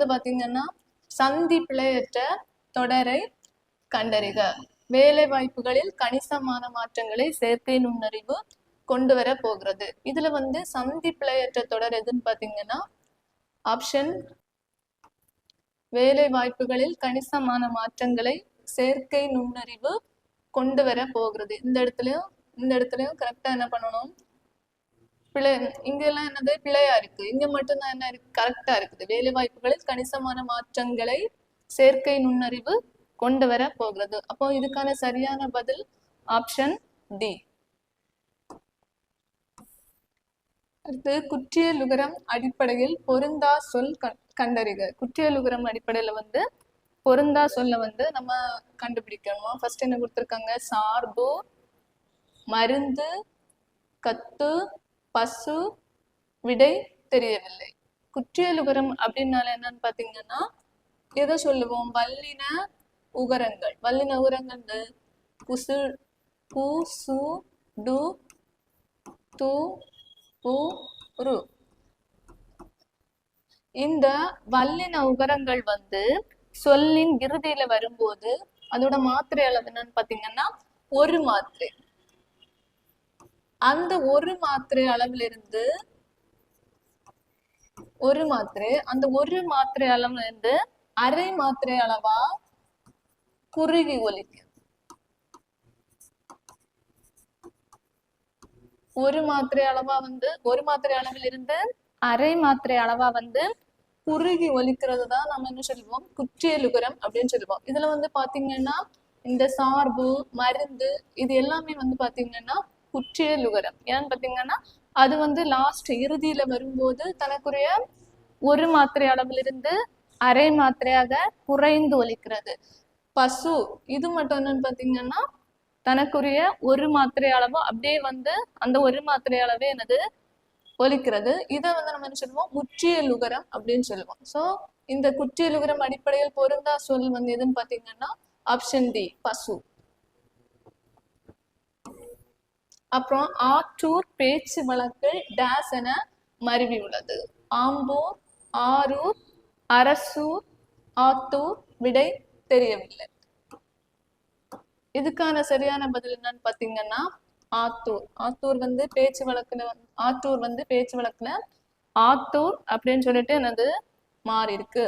வந்து பாத்தீங்கன்னா சந்தி பிழையற்ற தொடரை கண்டறிக. வேலை வாய்ப்புகளில் கணிசமான மாற்றங்களை செயற்கை நுண்ணறிவு கொண்டு வர போகிறது. இதுல வந்து சந்தி பிழையற்ற தொடர் எதுன்னு பாத்தீங்கன்னா ஆப்ஷன் வேலை வாய்ப்புகளில் கணிசமான மாற்றங்களை செயற்கை நுண்ணறிவு கொண்டு வர போகிறது. இந்த இடத்துலயும் கரெக்டா என்ன பண்ணணும், பிழை இங்கெல்லாம் என்னது பிழையா இருக்கு, இங்க மட்டும்தான் என்ன இருக்கு கரெக்டா இருக்குது. வேலை வாய்ப்புகளில் கணிசமான மாற்றங்களை செயற்கை நுண்ணறிவு கொண்டு வர போகிறது. அப்போ இதுக்கான சரியான பதில் ஆப்ஷன் டி. அடுத்து குற்றியலுகரம் அடிப்படையில் பொருந்தா சொல் கண்டறிக. குற்றியலுகரம் அடிப்படையில வந்து பொருந்தா சொல்ல வந்து நம்ம கண்டுபிடிக்கணுமா. ஃபர்ஸ்ட் என்ன கொடுத்துருக்காங்க, சார்பு, மருந்து, கத்து, பசு, விடை தெரியவில்லை. குற்றியலுகரம் அப்படின்னால என்னன்னு பாத்தீங்கன்னா எதை சொல்லுவோம், வல்லின உகரங்கள். வல்லின உகரங்கள் புசு, பூ, சு, டு, து, பு, ரு. இந்த வல்லின உகரங்கள் வந்து சொல்லின் இறுதியில வரும்போது அதோட மாத்திரை அளவு என்னன்னு பாத்தீங்கன்னா ஒரு மாத்திரை. அந்த ஒரு மாத்திரை அளவிலிருந்து அந்த ஒரு மாத்திரை அளவுல இருந்து அரை மாத்திரை அளவா குறுகி ஒலிக்கும். ஒரு மாத்திரை அளவில் இருந்து அரை மாத்திரை அளவா வந்து குறுகி ஒலிக்கிறது தான் நம்ம என்ன சொல்லுவோம், குற்றியலுகரம் அப்படின்னு சொல்லுவோம். இதுல வந்து பாத்தீங்கன்னா இந்த சார்பு, மருந்து இது எல்லாமே வந்து பாத்தீங்கன்னா குற்றியலுகரம். ஏன்னு பாத்தீங்கன்னா அது வந்து லாஸ்ட் இறுதியில வரும்போது தனக்குரிய ஒரு மாத்திரை அளவிலிருந்து அரை மாத்திரையாக குறைந்து ஒலிக்கிறது. பசு இது மட்டும் என்னன்னு பாத்தீங்கன்னா தனக்குரிய ஒரு மாத்திரை அளவு அப்படியே வந்து அந்த ஒரு மாத்திரை அளவே என்னது ஒலிக்கிறது. இதை வந்து நம்ம என்ன சொல்லுவோம், முற்றியலுகரம் அப்படின்னு சொல்லுவோம். ஸோ இந்த குற்றியலுகரம் அடிப்படையில் பொருந்தா சொல் வந்து எதுன்னு பாத்தீங்கன்னா ஆப்ஷன் டி, பசு. அப்புறம் ஆற்றூர் பேச்சு வழக்கு டேஸ் என மருவி உள்ளது. ஆம்பூர், ஆரூர், அரசூர், ஆத்தூர், விடை தெரியவில்லை. இதுக்கான சரியான பதில் என்னன்னு பாத்தீங்கன்னா ஆத்தூர். ஆத்தூர் வந்து பேச்சு வழக்குல ஆத்தூர் அப்படின்னு சொல்லிட்டு என்னது மாறி இருக்கு.